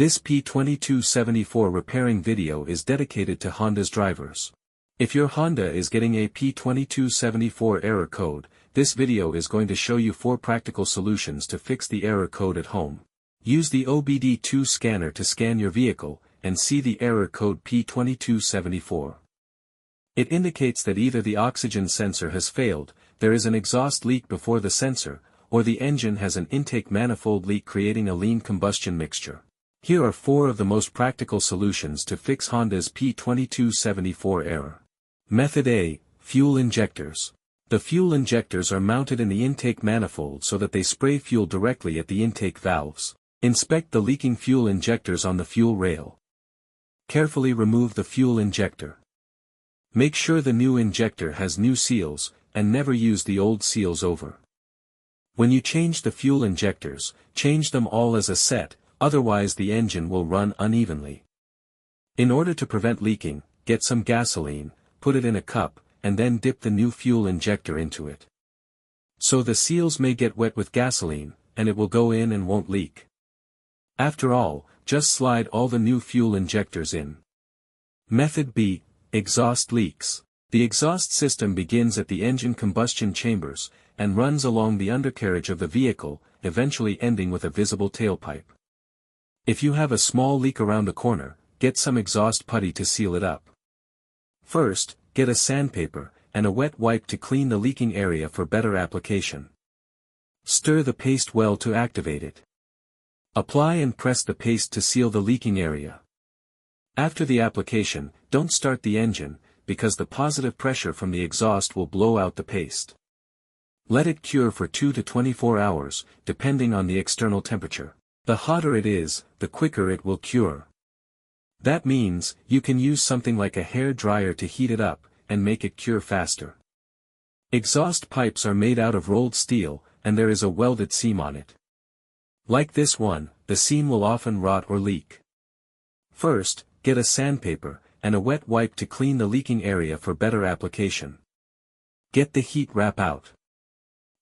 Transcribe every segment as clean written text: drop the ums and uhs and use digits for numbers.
This P2274 repairing video is dedicated to Honda's drivers. If your Honda is getting a P2274 error code, this video is going to show you 4 practical solutions to fix the error code at home. Use the OBD2 scanner to scan your vehicle, and see the error code P2274. It indicates that either the oxygen sensor has failed, there is an exhaust leak before the sensor, or the engine has an intake manifold leak creating a lean combustion mixture. Here are 4 of the most practical solutions to fix Honda's P2274 error. Method A, fuel injectors. The fuel injectors are mounted in the intake manifold so that they spray fuel directly at the intake valves. Inspect the leaking fuel injectors on the fuel rail. Carefully remove the fuel injector. Make sure the new injector has new seals, and never use the old seals over. When you change the fuel injectors, change them all as a set, otherwise the engine will run unevenly. In order to prevent leaking, get some gasoline, put it in a cup, and then dip the new fuel injector into it. So the seals may get wet with gasoline, and it will go in and won't leak. After all, just slide all the new fuel injectors in. Method B, exhaust leaks. The exhaust system begins at the engine combustion chambers, and runs along the undercarriage of the vehicle, eventually ending with a visible tailpipe. If you have a small leak around a corner, get some exhaust putty to seal it up. First, get a sandpaper, and a wet wipe to clean the leaking area for better application. Stir the paste well to activate it. Apply and press the paste to seal the leaking area. After the application, don't start the engine, because the positive pressure from the exhaust will blow out the paste. Let it cure for 2 to 24 hours, depending on the external temperature. The hotter it is, the quicker it will cure. That means, you can use something like a hair dryer to heat it up, and make it cure faster. Exhaust pipes are made out of rolled steel, and there is a welded seam on it. Like this one, the seam will often rot or leak. First, get a sandpaper, and a wet wipe to clean the leaking area for better application. Get the heat wrap out.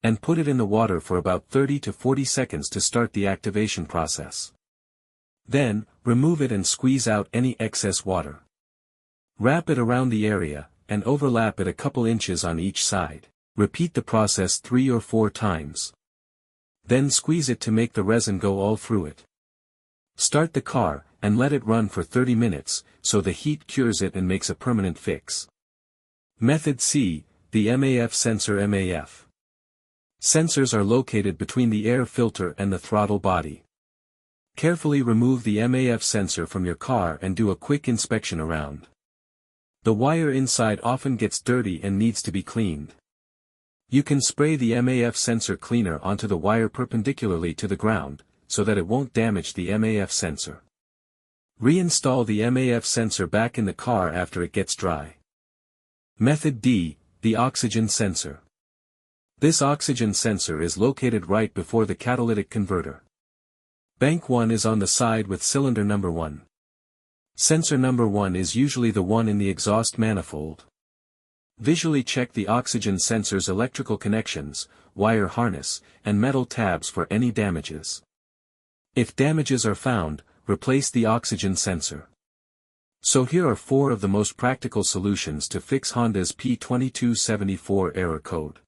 And put it in the water for about 30 to 40 seconds to start the activation process. Then, remove it and squeeze out any excess water. Wrap it around the area, and overlap it a couple inches on each side. Repeat the process 3 or 4 times. Then squeeze it to make the resin go all through it. Start the car, and let it run for 30 minutes, so the heat cures it and makes a permanent fix. Method C, the MAF sensor. MAF sensors are located between the air filter and the throttle body. Carefully remove the MAF sensor from your car and do a quick inspection around. The wire inside often gets dirty and needs to be cleaned. You can spray the MAF sensor cleaner onto the wire perpendicularly to the ground, so that it won't damage the MAF sensor. Reinstall the MAF sensor back in the car after it gets dry. Method D, the oxygen sensor. This oxygen sensor is located right before the catalytic converter. Bank 1 is on the side with cylinder number 1. Sensor number 1 is usually the one in the exhaust manifold. Visually check the oxygen sensor's electrical connections, wire harness, and metal tabs for any damages. If damages are found, replace the oxygen sensor. So here are 4 of the most practical solutions to fix Honda's P2274 error code.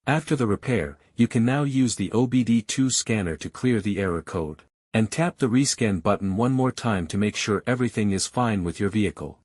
After the repair, you can now use the OBD2 scanner to clear the error code, and tap the rescan button one more time to make sure everything is fine with your vehicle.